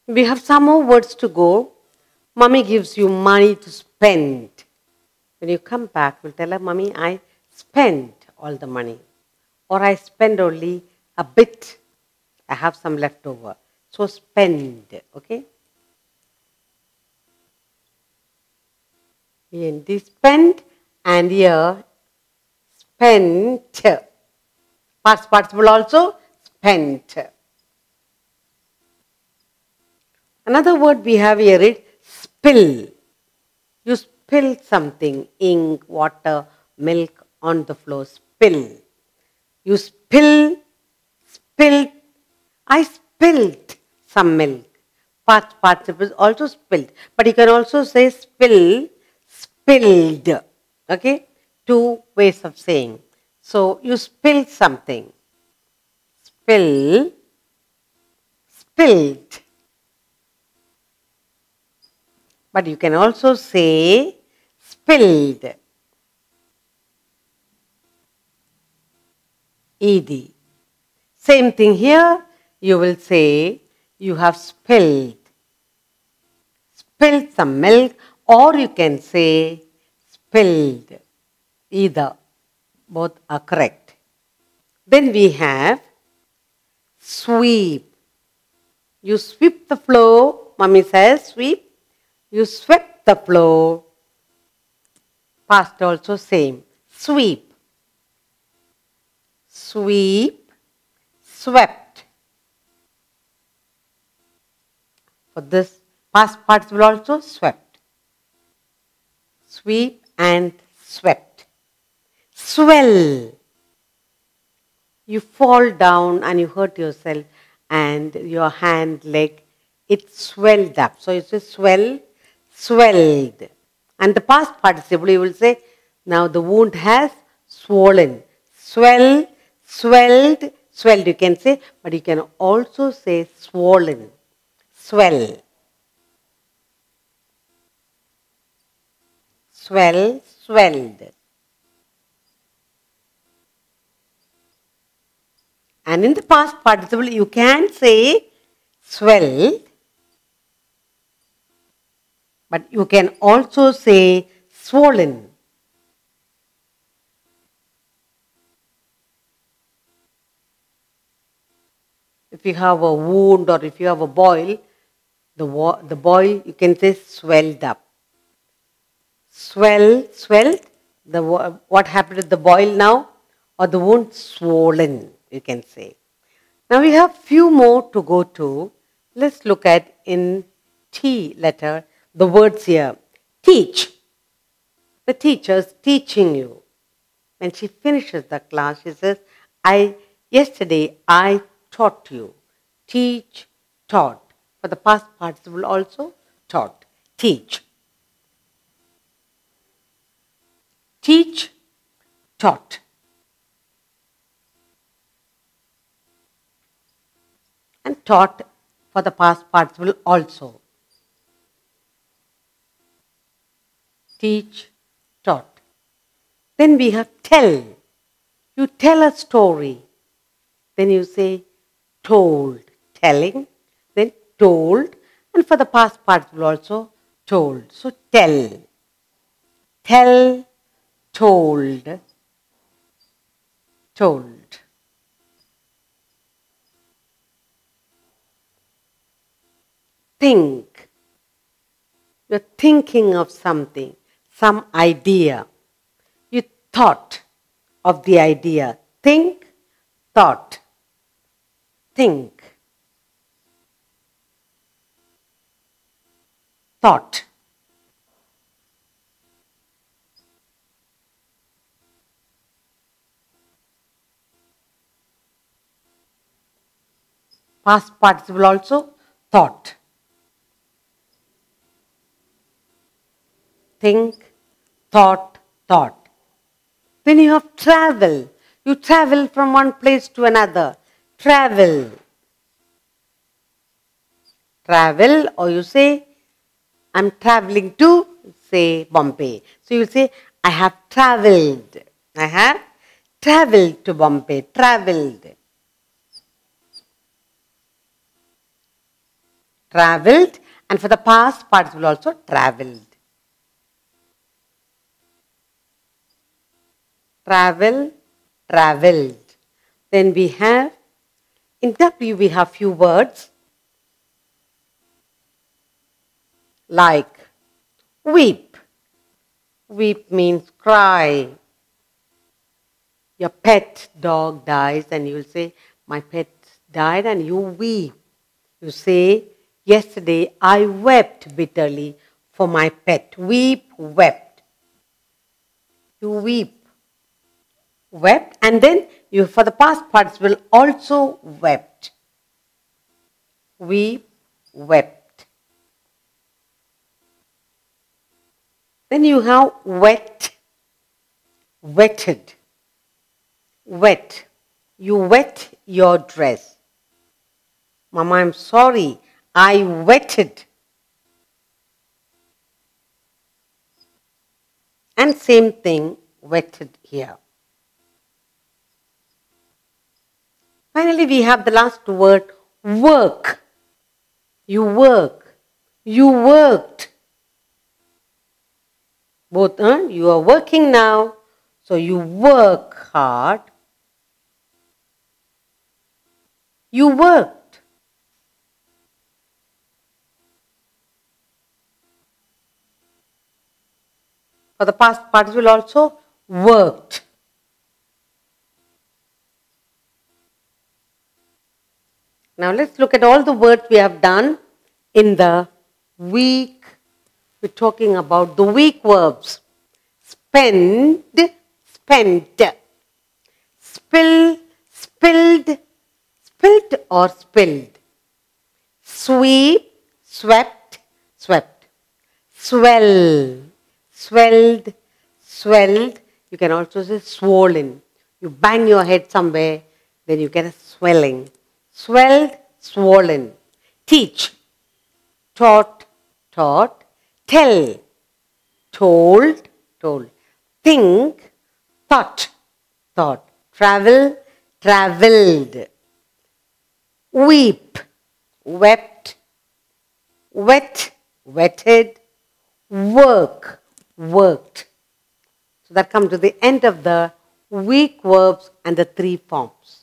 We have some more words to go. Mummy gives you money to spend. When you come back, you'll tell her, Mummy, I spent all the money. Or I spend only a bit. I have some left over. So spend, okay? In the spend and here spent. Past participle also spent. Another word we have here is spill. You spill something, ink, water, milk on the floor, spill. You spilled. I spilled some milk. Past participle also spilled. But you can also say spill, spilled. Okay? Two ways of saying. So you spilled something. Spill, spilled. But you can also say spilled. Ed. Same thing here. You will say you have spilled. Spilled some milk, or you can say spilled. Either. Both are correct. Then we have sweep. You sweep the floor. Mummy says sweep. You swept the floor. Past also same. Sweep. Sweep. Swept. For this past participle also swept. Sweep and swept. Swell. You fall down and you hurt yourself and your hand, leg, it swelled up. So you say swell, swelled. And the past participle you will say, now the wound has swollen. Swell, swelled, swelled you can say, but you can also say swollen. Swell. Swell, swelled. And in the past participle, you can say swelled, but you can also say swollen. If you have a wound or if you have a boil, the boil you can say swelled up. Swell, swelled. What happened to the boil now? Or the wound swollen, you can say. Now we have few more to go to. Let's look at in T letter the words here. Teach. The teacher's teaching you. When she finishes the class, she says, yesterday I taught you. Teach, taught. For the past participle also, taught. Teach. Teach, taught. And taught for the past participle also. Teach, taught. Then we have tell. You tell a story. Then you say told. Telling. Then told. And for the past participle also told. So tell. Tell, told. Told. Think. You're thinking of something, some idea. You thought of the idea. Think, thought. Think. Thought. Past participle also thought. Think, thought, thought. Then you have travel. You travel from one place to another. Travel. Travel, or you say, I'm traveling to, say, Bombay. So you say, I have traveled. I have traveled to Bombay. Traveled. traveled. And for the past participle also, traveled. Travel, traveled. Then we have, in W we have few words like weep. Weep means cry. Your pet dog dies and you will say, my pet died, and you weep. You say, yesterday I wept bitterly for my pet. Weep, wept. You weep, wept, and then you, for the past participle, also wept. Weep, wept. Then you have wet, wetted. Wet. You wet your dress. Mama, I'm sorry. I wetted. And same thing, wetted here. Finally, we have the last word, work. You work. You worked. Both, you are working now, so you work hard. You worked. For the past participle also, worked. Now let's look at all the words we have done in the week. We're talking about the week verbs. Spend, spent. Spill, spilled, spilt or spilled. Sweep, swept, swept. Swell, swelled, swelled. You can also say swollen. You bang your head somewhere, then you get a swelling. Swelled, swollen. Teach, taught, taught. Tell, told, told. Think, thought, thought. Travel, travelled. Weep, wept. Wet, wetted. Work, worked. So that comes to the end of the week verbs and the 3 forms.